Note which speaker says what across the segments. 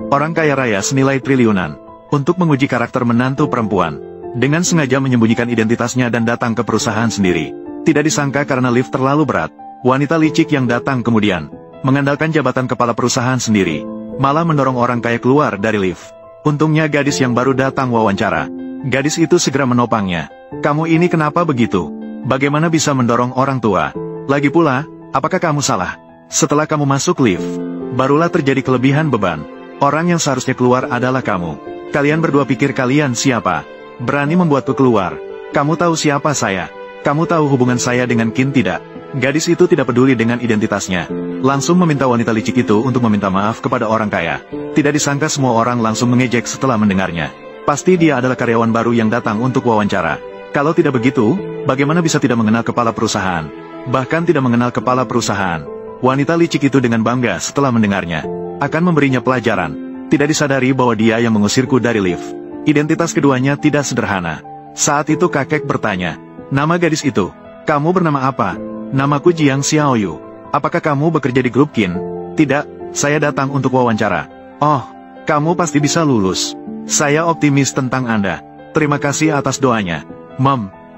Speaker 1: orang kaya raya senilai triliunan, untuk menguji karakter menantu perempuan. Dengan sengaja menyembunyikan identitasnya dan datang ke perusahaan sendiri. Tidak disangka karena lift terlalu berat, wanita licik yang datang kemudian, mengandalkan jabatan kepala perusahaan sendiri, malah mendorong orang kaya keluar dari lift. Untungnya gadis yang baru datang wawancara. Gadis itu segera menopangnya. Kamu ini kenapa begitu? Bagaimana bisa mendorong orang tua? Lagi pula, apakah kamu salah? Setelah kamu masuk lift, barulah terjadi kelebihan beban. Orang yang seharusnya keluar adalah kamu. Kalian berdua pikir kalian siapa? Berani membuatku keluar. Kamu tahu siapa saya? Kamu tahu hubungan saya dengan Qin tidak? Gadis itu tidak peduli dengan identitasnya. Langsung meminta wanita licik itu untuk meminta maaf kepada orang kaya. Tidak disangka semua orang langsung mengejek setelah mendengarnya. Pasti dia adalah karyawan baru yang datang untuk wawancara. Kalau tidak begitu, bagaimana bisa tidak mengenal kepala perusahaan? Bahkan tidak mengenal kepala perusahaan. Wanita licik itu dengan bangga setelah mendengarnya. Akan memberinya pelajaran. Tidak disadari bahwa dia yang mengusirku dari lift. Identitas keduanya tidak sederhana. Saat itu kakek bertanya, nama gadis itu, kamu bernama apa? Namaku Jiang Xiaoyu. Apakah kamu bekerja di grup Qin? Tidak, saya datang untuk wawancara. Oh, kamu pasti bisa lulus. Saya optimis tentang Anda. Terima kasih atas doanya.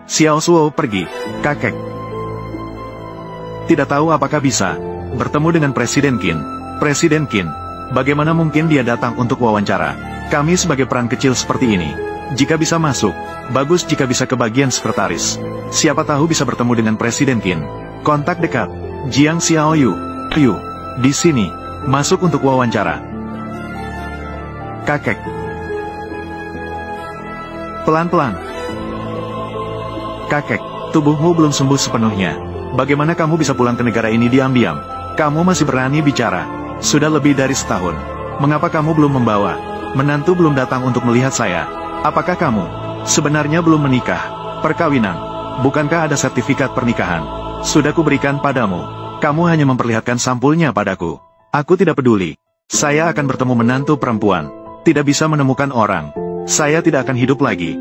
Speaker 1: Xiao Suo pergi. Kakek tidak tahu apakah bisa bertemu dengan Presiden Qin. Presiden Qin. Bagaimana mungkin dia datang untuk wawancara? Kami sebagai peran kecil seperti ini. Jika bisa masuk, bagus jika bisa ke bagian sekretaris. Siapa tahu bisa bertemu dengan Presiden Qin. Kontak dekat, Jiang Xiaoyu. Yu, di sini, masuk untuk wawancara. Kakek. Pelan-pelan. Kakek, tubuhmu belum sembuh sepenuhnya. Bagaimana kamu bisa pulang ke negara ini diam-diam? Kamu masih berani bicara. Sudah lebih dari setahun. Mengapa kamu belum membawa? Menantu belum datang untuk melihat saya. Apakah kamu sebenarnya belum menikah? Perkawinan. Bukankah ada sertifikat pernikahan? Sudah kuberikan padamu. Kamu hanya memperlihatkan sampulnya padaku. Aku tidak peduli. Saya akan bertemu menantu perempuan. Tidak bisa menemukan orang. Saya tidak akan hidup lagi.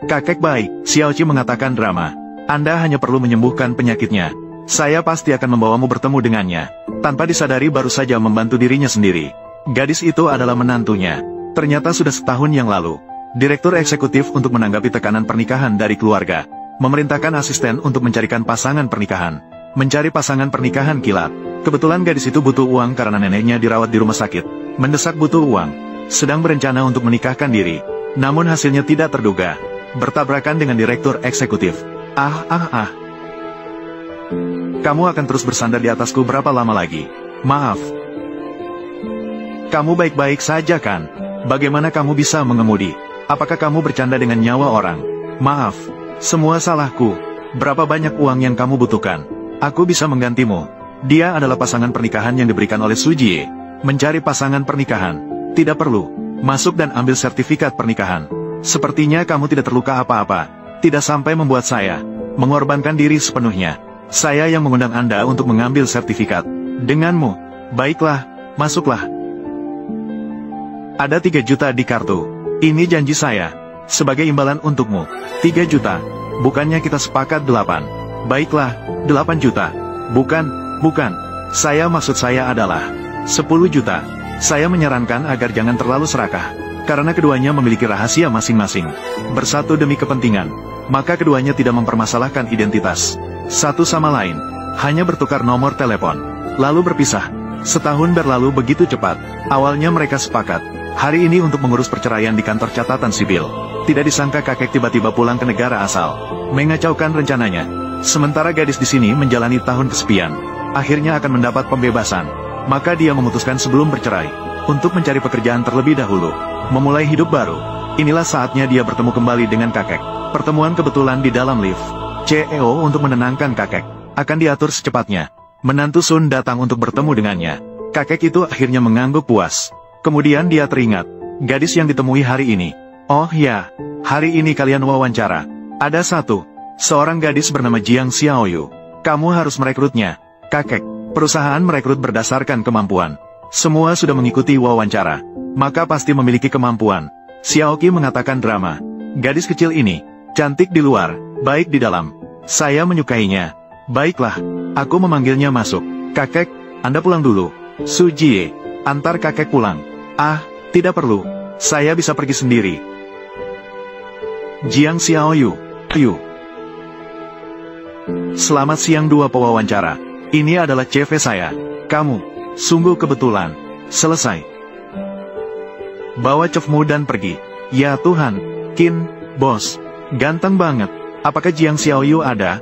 Speaker 1: Kakek baik, Xiaoqi mengatakan drama. Anda hanya perlu menyembuhkan penyakitnya. Saya pasti akan membawamu bertemu dengannya. Tanpa disadari baru saja membantu dirinya sendiri. Gadis itu adalah menantunya. Ternyata sudah setahun yang lalu. Direktur eksekutif untuk menanggapi tekanan pernikahan dari keluarga. Memerintahkan asisten untuk mencarikan pasangan pernikahan. Mencari pasangan pernikahan kilat. Kebetulan gadis itu butuh uang karena neneknya dirawat di rumah sakit. Mendesak butuh uang. Sedang berencana untuk menikahkan diri. Namun hasilnya tidak terduga. Bertabrakan dengan direktur eksekutif. Kamu akan terus bersandar di atasku berapa lama lagi? Maaf. Kamu baik-baik saja kan? Bagaimana kamu bisa mengemudi? Apakah kamu bercanda dengan nyawa orang? Maaf. Semua salahku. Berapa banyak uang yang kamu butuhkan? Aku bisa menggantimu. Dia adalah pasangan pernikahan yang diberikan oleh Su Jie. Mencari pasangan pernikahan. Tidak perlu. Masuk dan ambil sertifikat pernikahan. Sepertinya kamu tidak terluka apa-apa. Tidak sampai membuat saya mengorbankan diri sepenuhnya. Saya yang mengundang Anda untuk mengambil sertifikat. Denganmu. Baiklah, masuklah. Ada 3 juta di kartu. Ini janji saya. Sebagai imbalan untukmu. 3 juta. Bukannya kita sepakat 8. Baiklah, 8 juta. Bukan. Maksud saya adalah 10 juta. Saya menyarankan agar jangan terlalu serakah. Karena keduanya memiliki rahasia masing-masing. Bersatu demi kepentingan. Maka keduanya tidak mempermasalahkan identitas satu sama lain, hanya bertukar nomor telepon, lalu berpisah. Setahun berlalu begitu cepat. Awalnya mereka sepakat, hari ini untuk mengurus perceraian di kantor catatan sipil. Tidak disangka kakek tiba-tiba pulang ke negara asal, mengacaukan rencananya. Sementara gadis di sini menjalani tahun kesepian, akhirnya akan mendapat pembebasan. Maka dia memutuskan sebelum bercerai, untuk mencari pekerjaan terlebih dahulu, memulai hidup baru. Inilah saatnya dia bertemu kembali dengan kakek. Pertemuan kebetulan di dalam lift. CEO untuk menenangkan kakek, akan diatur secepatnya. Menantu Sun datang untuk bertemu dengannya. Kakek itu akhirnya mengangguk puas. Kemudian dia teringat, gadis yang ditemui hari ini. Oh ya, hari ini kalian wawancara. Ada seorang gadis bernama Jiang Xiaoyu. Kamu harus merekrutnya. Kakek, perusahaan merekrut berdasarkan kemampuan. Semua sudah mengikuti wawancara, maka pasti memiliki kemampuan. Xiaoqi mengatakan drama. Gadis kecil ini, cantik di luar, baik di dalam. Saya menyukainya. Baiklah, aku memanggilnya masuk. Kakek, Anda pulang dulu. Su Jie, Antar kakek pulang. Ah, tidak perlu. Saya bisa pergi sendiri. Jiang Xiaoyu. Selamat siang dua pewawancara. Ini adalah CV saya. Kamu, sungguh kebetulan. Selesai. Bawa chefmu dan pergi. Ya Tuhan, Qin, bos. Ganteng banget. Apakah Jiang Xiaoyu ada?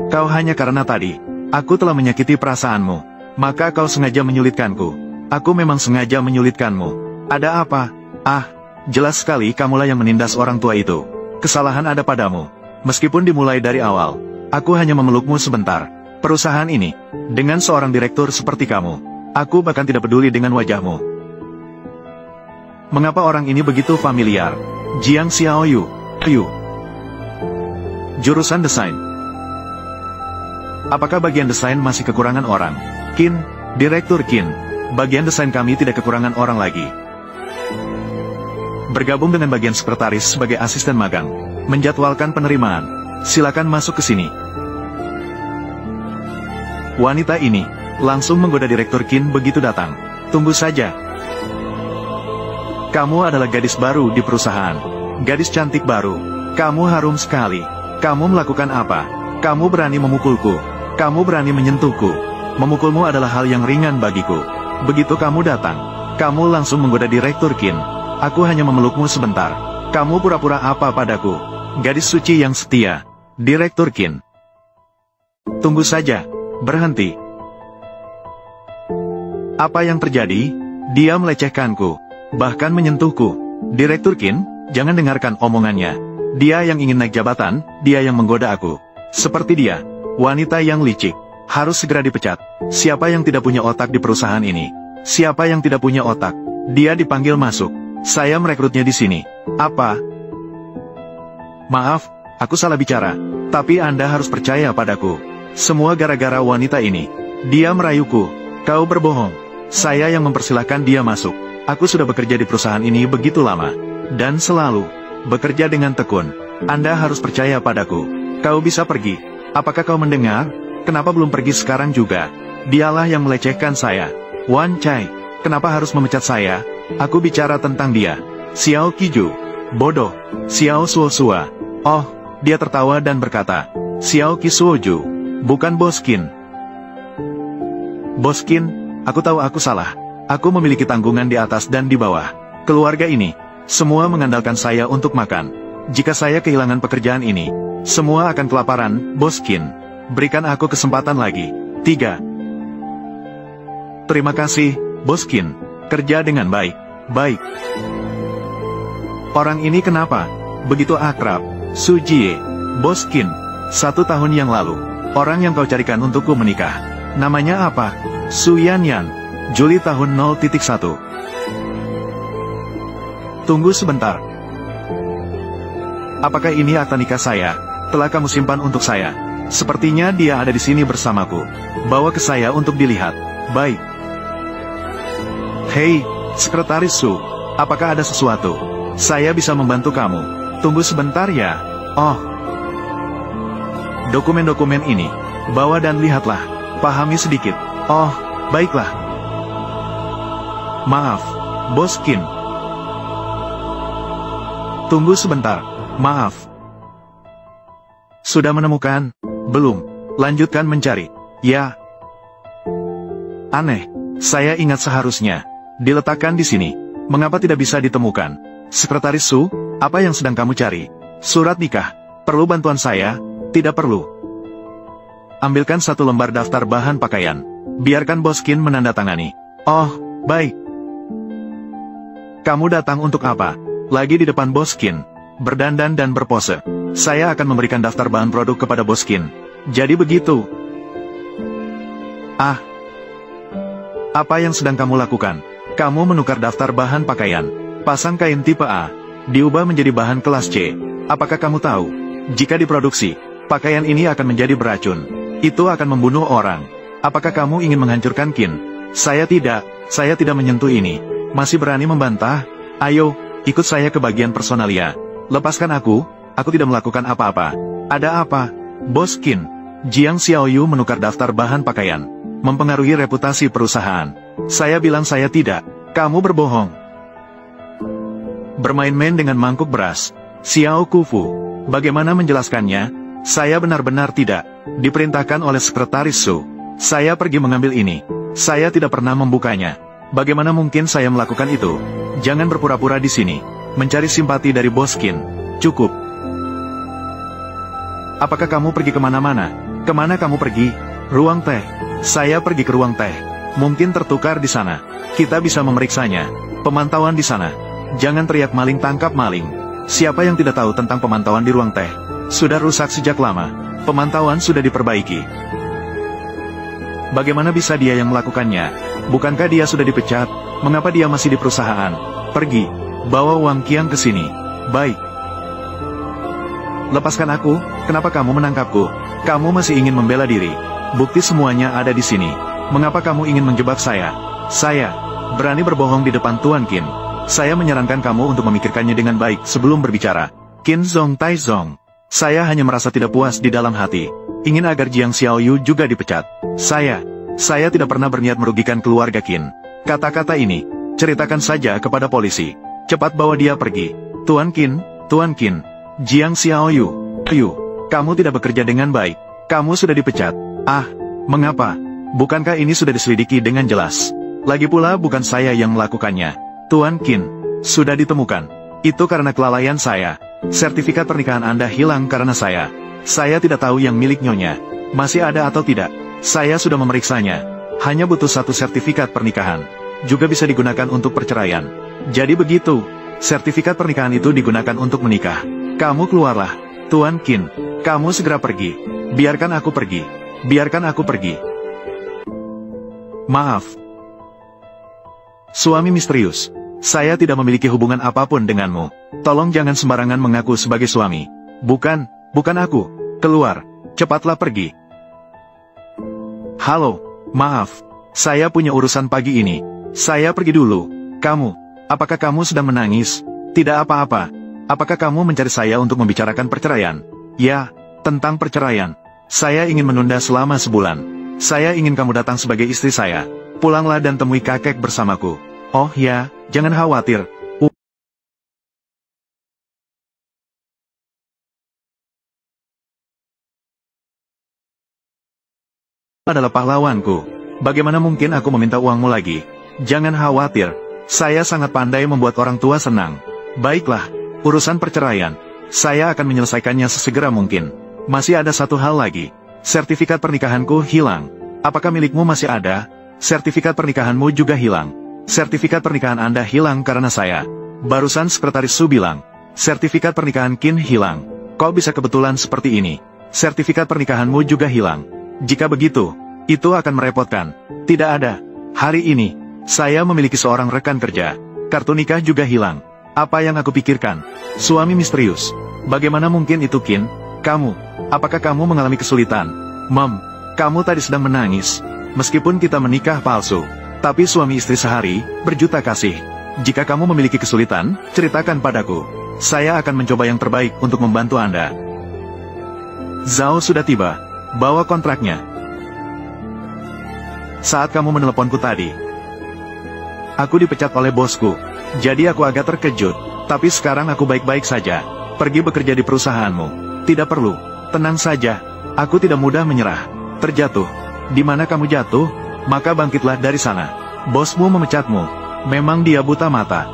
Speaker 1: Kau hanya karena tadi, aku telah menyakiti perasaanmu. Maka kau sengaja menyulitkanku. Aku memang sengaja menyulitkanmu. Ada apa? Ah, jelas sekali kamulah yang menindas orang tua itu. Kesalahan ada padamu. Meskipun dimulai dari awal, aku hanya memelukmu sebentar. Perusahaan ini, dengan seorang direktur seperti kamu, aku bahkan tidak peduli dengan wajahmu. Mengapa orang ini begitu familiar? Jiang Xiaoyu. Jurusan desain. Apakah bagian desain masih kekurangan orang? Qin, Direktur Qin, bagian desain kami tidak kekurangan orang lagi. Bergabung dengan bagian sekretaris sebagai asisten magang. Menjadwalkan penerimaan. Silakan masuk ke sini. Wanita ini langsung menggoda Direktur Qin begitu datang. Tunggu saja. Kamu adalah gadis baru di perusahaan. Gadis cantik baru. Kamu harum sekali. Kamu melakukan apa? Kamu berani memukulku. Kamu berani menyentuhku. Memukulmu adalah hal yang ringan bagiku. Begitu kamu datang, kamu langsung menggoda Direktur Qin. Aku hanya memelukmu sebentar. Kamu pura-pura apa padaku? Gadis suci yang setia. Direktur Qin. Tunggu saja. Berhenti. Apa yang terjadi? Dia melecehkanku. Bahkan menyentuhku. Direktur Qin, jangan dengarkan omongannya. Dia yang ingin naik jabatan, dia yang menggoda aku. Seperti dia, wanita yang licik. Harus segera dipecat. Siapa yang tidak punya otak di perusahaan ini? Siapa yang tidak punya otak? Dia dipanggil masuk. Saya merekrutnya di sini. Apa? Maaf, aku salah bicara. Tapi Anda harus percaya padaku. Semua gara-gara wanita ini. Dia merayuku. Kau berbohong. Saya yang mempersilahkan dia masuk. Aku sudah bekerja di perusahaan ini begitu lama. Dan selalu bekerja dengan tekun. Anda harus percaya padaku. Kau bisa pergi. Apakah kau mendengar? Kenapa belum pergi sekarang juga? Dialah yang melecehkan saya. Wan Chai, kenapa harus memecat saya? Aku bicara tentang dia. Xiao Qiju. Bodoh. Xiao Suosua. Oh, dia tertawa dan berkata, Xiao Qisuoju. Bukan Bos Qin. Bos Qin, aku tahu aku salah. Aku memiliki tanggungan di atas dan di bawah. Keluarga ini, semua mengandalkan saya untuk makan. Jika saya kehilangan pekerjaan ini, semua akan kelaparan, Bos Qin. Berikan aku kesempatan lagi. 3. Terima kasih, Bos Qin. Kerja dengan baik. Baik. Orang ini kenapa? Begitu akrab. Su Jie. Bos Qin. 1 tahun yang lalu. Orang yang kau carikan untukku menikah. Namanya apa? Su Yanyan. Juli tahun 0.1. Tunggu sebentar. Apakah ini akta nikah saya? Telah kamu simpan untuk saya. Sepertinya dia ada di sini bersamaku. Bawa ke saya untuk dilihat. Baik. Hei, Sekretaris Su. Apakah ada sesuatu? Saya bisa membantu kamu. Tunggu sebentar ya. Oh. Dokumen-dokumen ini. Bawa dan lihatlah. Pahami sedikit. Oh, baiklah. Maaf, Bos Qin. Tunggu sebentar. Maaf. Sudah menemukan? Belum. Lanjutkan mencari. Ya. Aneh. Saya ingat seharusnya diletakkan di sini. Mengapa tidak bisa ditemukan? Sekretaris Su, apa yang sedang kamu cari? Surat nikah. Perlu bantuan saya? Tidak perlu. Ambilkan 1 lembar daftar bahan pakaian. Biarkan Bos Qin menandatangani. Oh, baik. Kamu datang untuk apa? Lagi di depan Bos Qin. Berdandan dan berpose. Saya akan memberikan daftar bahan produk kepada Bos Qin. Jadi begitu. Ah. Apa yang sedang kamu lakukan? Kamu menukar daftar bahan pakaian. Pasang kain tipe A. Diubah menjadi bahan kelas C. Apakah kamu tahu? Jika diproduksi, pakaian ini akan menjadi beracun. Itu akan membunuh orang. Apakah kamu ingin menghancurkan Qin? Saya tidak menyentuh ini. Masih berani membantah? Ayo, ikut saya ke bagian personalia. Lepaskan aku tidak melakukan apa-apa. Ada apa? Bos Qin. Jiang Xiaoyu menukar daftar bahan pakaian. mempengaruhi reputasi perusahaan. Saya bilang saya tidak. Kamu berbohong. Bermain-main dengan mangkuk beras. Xiao Kufu. Bagaimana menjelaskannya? Saya benar-benar tidak diperintahkan oleh Sekretaris Su. Saya pergi mengambil ini. Saya tidak pernah membukanya. Bagaimana mungkin saya melakukan itu? Jangan berpura-pura di sini. Mencari simpati dari Bos Qin. Cukup. Apakah kamu pergi kemana-mana? Kemana kamu pergi? Ruang teh. Saya pergi ke ruang teh. Mungkin tertukar di sana. Kita bisa memeriksanya. Pemantauan di sana. Jangan teriak maling tangkap maling. Siapa yang tidak tahu tentang pemantauan di ruang teh? Sudah rusak sejak lama. Pemantauan sudah diperbaiki. Bagaimana bisa dia yang melakukannya? Bukankah dia sudah dipecat? Mengapa dia masih di perusahaan? Pergi. Bawa Wang Qiang ke sini. Baik. Lepaskan aku, kenapa kamu menangkapku? Kamu masih ingin membela diri. Bukti semuanya ada di sini. Mengapa kamu ingin menjebak saya? Saya berani berbohong di depan Tuan Qin. Saya menyarankan kamu untuk memikirkannya dengan baik sebelum berbicara. Qin Zong Tai Zong. Saya hanya merasa tidak puas di dalam hati. Ingin agar Jiang Xiaoyu juga dipecat. Saya tidak pernah berniat merugikan keluarga Qin. Kata-kata ini, ceritakan saja kepada polisi. Cepat bawa dia pergi. Tuan Qin, Jiang Xiaoyu, kamu tidak bekerja dengan baik. Kamu sudah dipecat. Ah, mengapa? Bukankah ini sudah diselidiki dengan jelas? Lagi pula bukan saya yang melakukannya. Tuan Qin, sudah ditemukan. Itu karena kelalaian saya. Sertifikat pernikahan Anda hilang karena saya. Saya tidak tahu yang milik Nyonya masih ada atau tidak. Saya sudah memeriksanya. Hanya butuh satu sertifikat pernikahan. Juga bisa digunakan untuk perceraian. Jadi begitu. Sertifikat pernikahan itu digunakan untuk menikah. Kamu keluarlah. Tuan Qin, kamu segera pergi. Biarkan aku pergi. Biarkan aku pergi. Maaf. Suami misterius. Saya tidak memiliki hubungan apapun denganmu. Tolong jangan sembarangan mengaku sebagai suami. Bukan aku. Keluar. Cepatlah pergi. Halo. Maaf. Saya punya urusan pagi ini. Saya pergi dulu. Kamu. Apakah kamu sedang menangis? Tidak apa-apa. Apakah kamu mencari saya untuk membicarakan perceraian? Ya, tentang perceraian. Saya ingin menunda selama sebulan. Saya ingin kamu datang sebagai istri saya. Pulanglah dan temui kakek bersamaku. Oh ya, jangan khawatir. Adalah pahlawanku. Bagaimana mungkin aku meminta uangmu lagi? Jangan khawatir. Saya sangat pandai membuat orang tua senang. Baiklah. Urusan perceraian, saya akan menyelesaikannya sesegera mungkin. Masih ada satu hal lagi. Sertifikat pernikahanku hilang. Apakah milikmu masih ada? Sertifikat pernikahanmu juga hilang. Sertifikat pernikahan Anda hilang karena saya. Barusan Sekretaris Su bilang, sertifikat pernikahan Qin hilang. Kok bisa kebetulan seperti ini? Sertifikat pernikahanmu juga hilang. Jika begitu, itu akan merepotkan. Tidak ada. Hari ini, saya memiliki seorang rekan kerja. Kartu nikah juga hilang. Apa yang aku pikirkan? Suami misterius. Bagaimana mungkin itu Qin? Kamu, apakah kamu mengalami kesulitan? Kamu tadi sedang menangis. Meskipun kita menikah palsu, tapi suami istri sehari, berjuta kasih. Jika kamu memiliki kesulitan, ceritakan padaku. Saya akan mencoba yang terbaik untuk membantu Anda. Zhao sudah tiba. Bawa kontraknya. Saat kamu meneleponku tadi, aku dipecat oleh bosku. Jadi aku agak terkejut, tapi sekarang aku baik-baik saja. Pergi bekerja di perusahaanmu. Tidak perlu. Tenang saja. Aku tidak mudah menyerah. Terjatuh. Di mana kamu jatuh, maka bangkitlah dari sana. Bosmu memecatmu. Memang dia buta mata.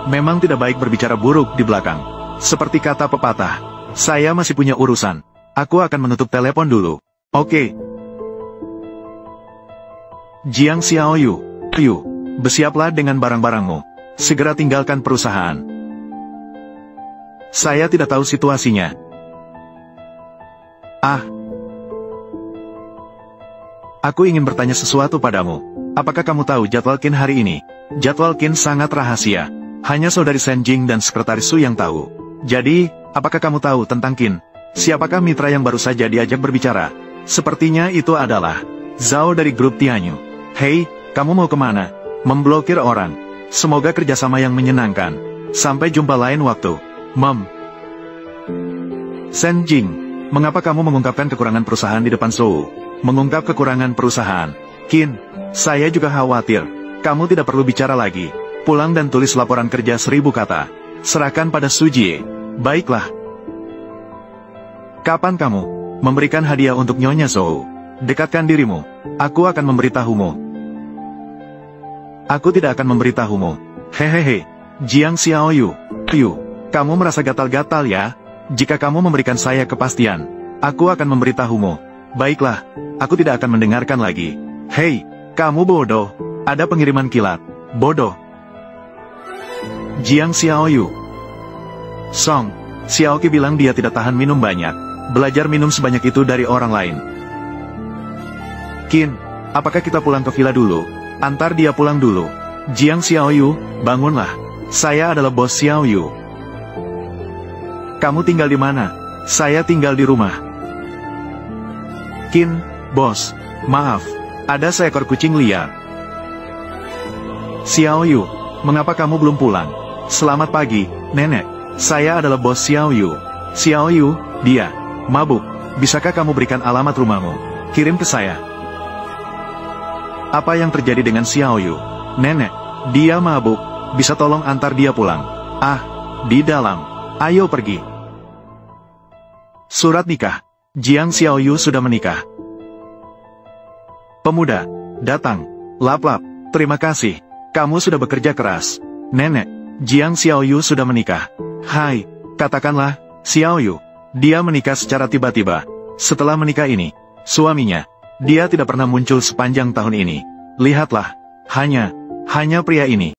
Speaker 1: Memang tidak baik berbicara buruk di belakang. Seperti kata pepatah. Saya masih punya urusan. Aku akan menutup telepon dulu. Oke. Jiang Xiaoyu. Bersiaplah dengan barang-barangmu. Segera tinggalkan perusahaan. Saya tidak tahu situasinya. Aku ingin bertanya sesuatu padamu. Apakah kamu tahu jadwal Qin hari ini? Jadwal Qin sangat rahasia. Hanya saudari Shen Jing dan Sekretaris Su yang tahu. Jadi, apakah kamu tahu tentang Qin? Siapakah mitra yang baru saja diajak berbicara? Sepertinya itu adalah Zhao dari grup Tianyu. Hei, kamu mau kemana? Memblokir orang. Semoga kerjasama yang menyenangkan. Sampai jumpa lain waktu. Shen Jing, mengapa kamu mengungkapkan kekurangan perusahaan di depan Zhou? mengungkap kekurangan perusahaan. Qin, saya juga khawatir. Kamu tidak perlu bicara lagi. Pulang dan tulis laporan kerja 1000 kata. Serahkan pada Sujie. Baiklah. Kapan kamu memberikan hadiah untuk Nyonya Zhou? Dekatkan dirimu. Aku akan memberitahumu. Aku tidak akan memberitahumu. Hehehe. Jiang Xiaoyu. Kamu merasa gatal-gatal ya? Jika kamu memberikan saya kepastian, aku akan memberitahumu. Baiklah, aku tidak akan mendengarkan lagi. Hei, kamu bodoh. Ada pengiriman kilat. Bodoh. Jiang Xiaoyu. Song, Xiaoqi bilang dia tidak tahan minum banyak. Belajar minum sebanyak itu dari orang lain. Qin, apakah kita pulang ke villa dulu? Antar dia pulang dulu. Jiang Xiaoyu, bangunlah. Saya adalah bos Xiaoyu. Kamu tinggal di mana? Saya tinggal di rumah. Qin, bos, maaf. Ada seekor kucing liar. Xiaoyu, mengapa kamu belum pulang? Selamat pagi, nenek. Saya adalah bos Xiaoyu. Xiaoyu, dia mabuk. Bisakah kamu berikan alamat rumahmu? Kirim ke saya. Apa yang terjadi dengan Xiaoyu? Nenek, dia mabuk. Bisa tolong antar dia pulang? Ah, di dalam. Ayo pergi. Surat nikah. Jiang Xiaoyu sudah menikah. Pemuda, datang. Lap-lap, terima kasih. Kamu sudah bekerja keras. Nenek, Jiang Xiaoyu sudah menikah. Hai, katakanlah, Xiaoyu. Dia menikah secara tiba-tiba. Setelah menikah ini, suaminya, dia tidak pernah muncul sepanjang tahun ini. Lihatlah, hanya pria ini.